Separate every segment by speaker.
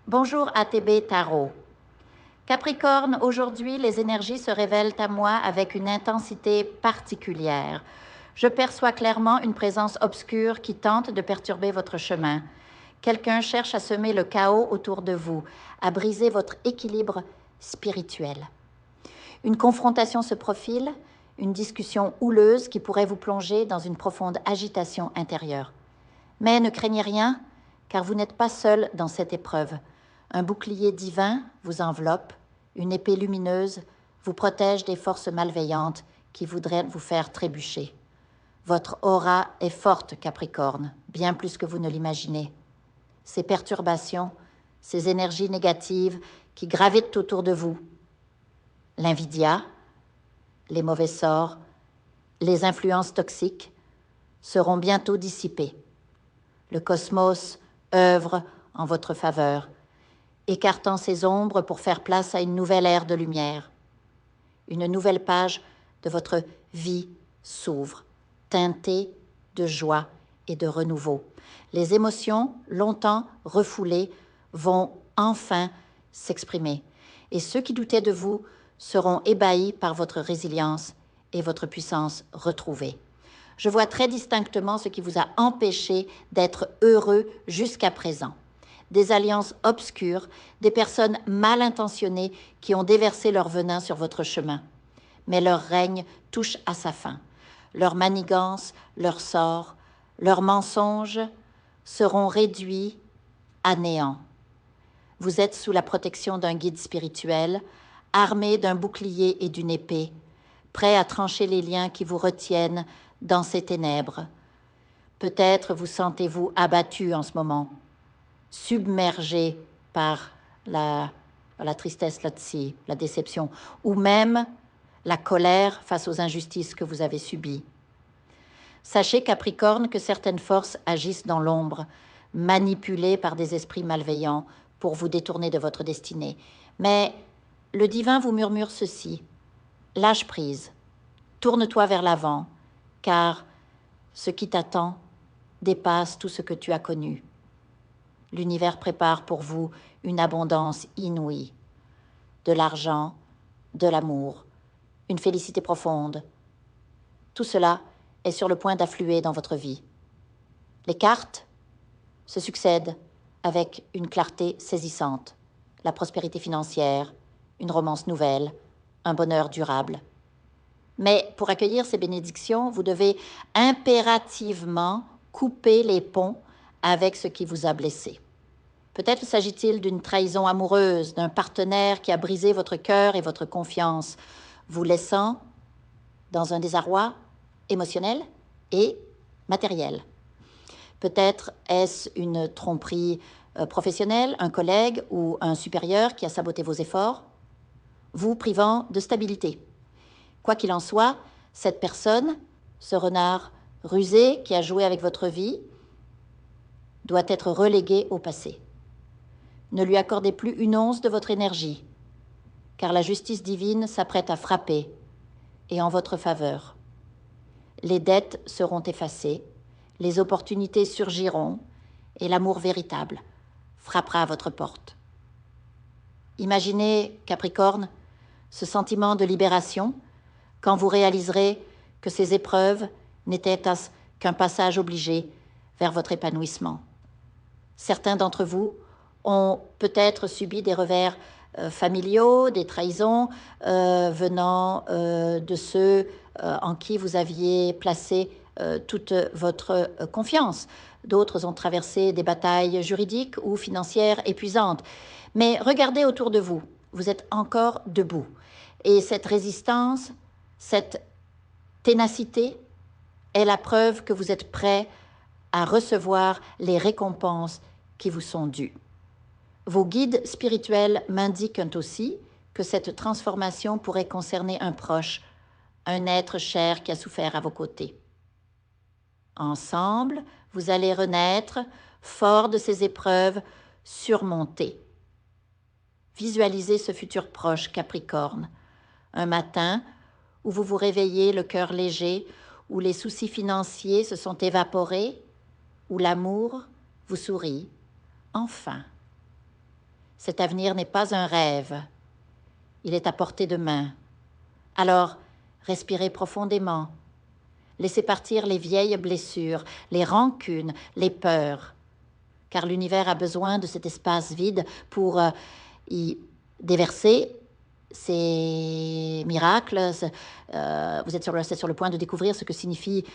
Speaker 1: Bonjour ATB Tarot. Capricorne, aujourd'hui, les énergies se révèlent à moi avec une intensité particulière. Je perçois clairement une présence obscure qui tente de perturber votre chemin. Quelqu'un cherche à semer le chaos autour de vous, à briser votre équilibre spirituel. Une confrontation se profile, une discussion houleuse qui pourrait vous plonger dans une profonde agitation intérieure. Mais ne craignez rien, car vous n'êtes pas seul dans cette épreuve. Un bouclier divin vous enveloppe, une épée lumineuse vous protège des forces malveillantes qui voudraient vous faire trébucher. Votre aura est forte, Capricorne, bien plus que vous ne l'imaginez. Ces perturbations, ces énergies négatives qui gravitent autour de vous, l'invidia, les mauvais sorts, les influences toxiques, seront bientôt dissipées. Le cosmos œuvre en votre faveur, écartant ses ombres pour faire place à une nouvelle ère de lumière. Une nouvelle page de votre vie s'ouvre, teintée de joie et de renouveau. Les émotions, longtemps refoulées, vont enfin s'exprimer. Et ceux qui doutaient de vous seront ébahis par votre résilience et votre puissance retrouvée. Je vois très distinctement ce qui vous a empêché d'être heureux jusqu'à présent. Des alliances obscures, des personnes mal intentionnées qui ont déversé leur venin sur votre chemin. Mais leur règne touche à sa fin. Leurs manigances, leurs sorts, leurs mensonges seront réduits à néant. Vous êtes sous la protection d'un guide spirituel, armé d'un bouclier et d'une épée, prêt à trancher les liens qui vous retiennent dans ces ténèbres. Peut-être vous sentez-vous abattu en ce moment, submergé par la tristesse là-dessus, la déception, ou même la colère face aux injustices que vous avez subies. Sachez, Capricorne, que certaines forces agissent dans l'ombre, manipulées par des esprits malveillants pour vous détourner de votre destinée. Mais le divin vous murmure ceci: lâche prise, tourne-toi vers l'avant, car ce qui t'attend dépasse tout ce que tu as connu. L'univers prépare pour vous une abondance inouïe, de l'argent, de l'amour, une félicité profonde. Tout cela est sur le point d'affluer dans votre vie. Les cartes se succèdent avec une clarté saisissante. La prospérité financière, une romance nouvelle, un bonheur durable. Mais pour accueillir ces bénédictions, vous devez impérativement couper les ponts avec ce qui vous a blessé. Peut-être s'agit-il d'une trahison amoureuse, d'un partenaire qui a brisé votre cœur et votre confiance, vous laissant dans un désarroi émotionnel et matériel. Peut-être est-ce une tromperie professionnelle, un collègue ou un supérieur qui a saboté vos efforts, vous privant de stabilité. Quoi qu'il en soit, cette personne, ce renard rusé qui a joué avec votre vie, doit être relégué au passé. Ne lui accordez plus une once de votre énergie, car la justice divine s'apprête à frapper, et en votre faveur. Les dettes seront effacées, les opportunités surgiront, et l'amour véritable frappera à votre porte. Imaginez, Capricorne, ce sentiment de libération quand vous réaliserez que ces épreuves n'étaient qu'un passage obligé vers votre épanouissement. Certains d'entre vous ont peut-être subi des revers familiaux, des trahisons venant de ceux en qui vous aviez placé toute votre confiance. D'autres ont traversé des batailles juridiques ou financières épuisantes. Mais regardez autour de vous, vous êtes encore debout. Et cette résistance, cette ténacité est la preuve que vous êtes prêt à recevoir les récompenses qui vous sont dues. Vos guides spirituels m'indiquent aussi que cette transformation pourrait concerner un proche, un être cher qui a souffert à vos côtés. Ensemble, vous allez renaître, fort de ces épreuves, surmontées. Visualisez ce futur proche, Capricorne. Un matin où vous vous réveillez le cœur léger, où les soucis financiers se sont évaporés, où l'amour vous sourit, enfin. Cet avenir n'est pas un rêve. Il est à portée de main. Alors, respirez profondément. Laissez partir les vieilles blessures, les rancunes, les peurs. Car l'univers a besoin de cet espace vide pour y déverser ces miracles. Vous êtes sur le point de découvrir ce que signifie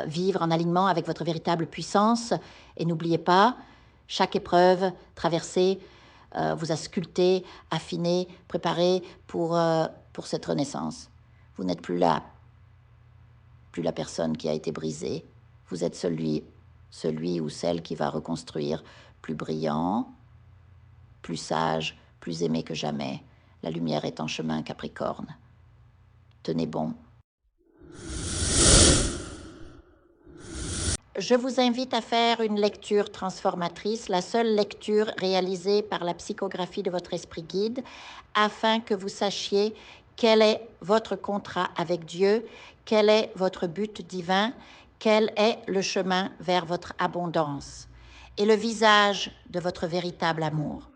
Speaker 1: vivre en alignement avec votre véritable puissance. Et n'oubliez pas, chaque épreuve traversée vous a sculpté, affiné, préparé pour cette renaissance. Vous n'êtes plus là, plus la personne qui a été brisée. Vous êtes celui ou celle qui va reconstruire, plus brillant, plus sage, plus aimé que jamais. La lumière est en chemin, Capricorne. Tenez bon. Je vous invite à faire une lecture transformatrice, la seule lecture réalisée par la psychographie de votre esprit guide, afin que vous sachiez quel est votre contrat avec Dieu, quel est votre but divin, quel est le chemin vers votre abondance et le visage de votre véritable amour.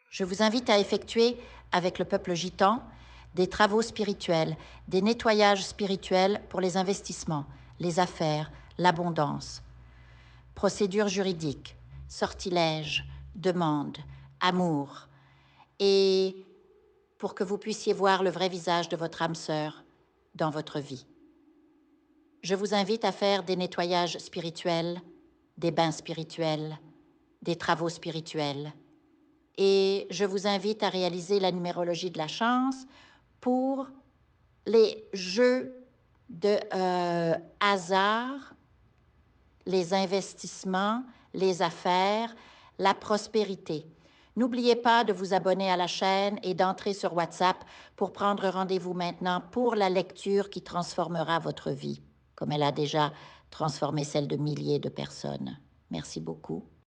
Speaker 1: Je vous invite à effectuer avec le peuple gitan des travaux spirituels, des nettoyages spirituels pour les investissements, les affaires, l'abondance. Procédures juridiques, sortilèges, demandes, amour. Et pour que vous puissiez voir le vrai visage de votre âme sœur dans votre vie. Je vous invite à faire des nettoyages spirituels, des bains spirituels, des travaux spirituels. Et je vous invite à réaliser la numérologie de la chance pour les jeux de hasard, les investissements, les affaires, la prospérité. N'oubliez pas de vous abonner à la chaîne et d'entrer sur WhatsApp pour prendre rendez-vous maintenant pour la lecture qui transformera votre vie, comme elle a déjà transformé celle de milliers de personnes. Merci beaucoup.